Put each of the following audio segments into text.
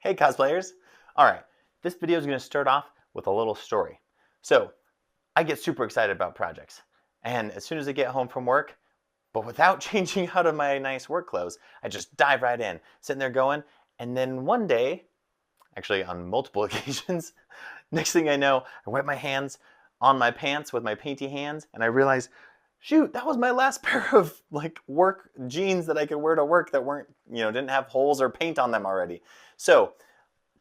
Hey cosplayers! Alright, this video is going to start off with a little story. So, I get super excited about projects, and as soon as I get home from work, but without changing out of my nice work clothes, I just dive right in, sitting there going, and then one day, actually on multiple occasions, next thing I know, I wipe my hands on my pants with my painty hands, and I realize, shoot, that was my last pair of work jeans that I could wear to work that weren't, didn't have holes or paint on them already. So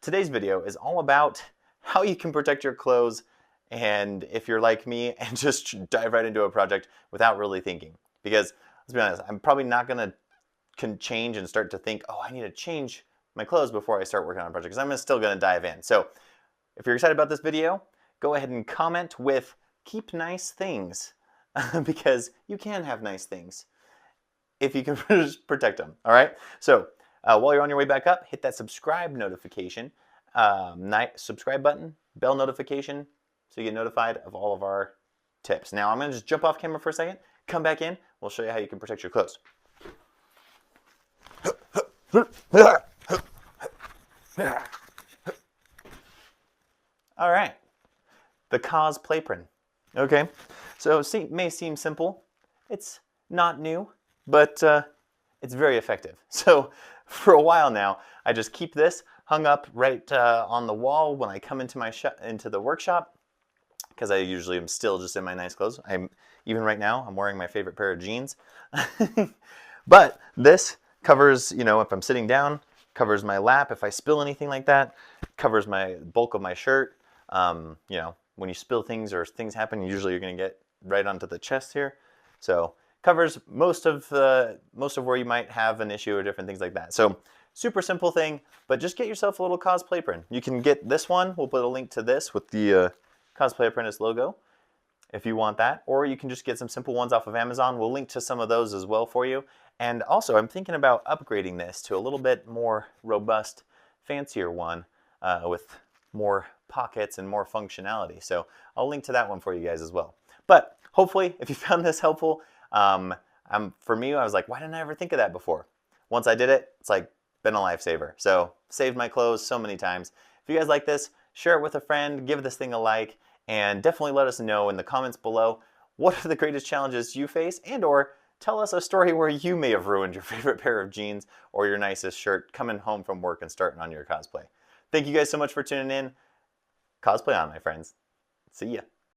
today's video is all about how you can protect your clothes, and if you're like me and just dive right into a project without really thinking. Because let's be honest, I'm probably not gonna change and start to think, oh, I need to change my clothes before I start working on a project, because I'm still gonna dive in. So if you're excited about this video, go ahead and comment with "keep nice things," because you can have nice things if you can protect them. All right. So while you're on your way back up, hit that subscribe notification, subscribe button, bell notification, so you get notified of all of our tips. Now I'm going to just jump off camera for a second, come back in, we'll show you how you can protect your clothes. All right, the Cosplay Apron. Okay, so it may seem simple. It's not new, but it's very effective. So for a while now, I just keep this hung up right on the wall when I come into into the workshop, because I usually am still just in my nice clothes. Even right now, I'm wearing my favorite pair of jeans. But this covers, if I'm sitting down, covers my lap. If I spill anything like that, covers my bulk of my shirt. When you spill things or things happen, usually you're going to get right onto the chest here. So covers most of where you might have an issue or different things like that. So super simple thing, but just get yourself a little Cosplay Apron. You can get this one. We'll put a link to this with the Cosplay Apprentice logo if you want that, or you can just get some simple ones off of Amazon. We'll link to some of those as well for you. And also, I'm thinking about upgrading this to a little bit more robust, fancier one with more pockets and more functionality. So I'll link to that one for you guys as well. But hopefully, if you found this helpful, for me, I was like, why didn't I ever think of that before? Once I did it, it's like been a lifesaver. So saved my clothes so many times. If you guys like this, share it with a friend, give this thing a like, and definitely let us know in the comments below what are the greatest challenges you face, and or tell us a story where you may have ruined your favorite pair of jeans or your nicest shirt coming home from work and starting on your cosplay. Thank you guys so much for tuning in. Cosplay on, my friends. See ya.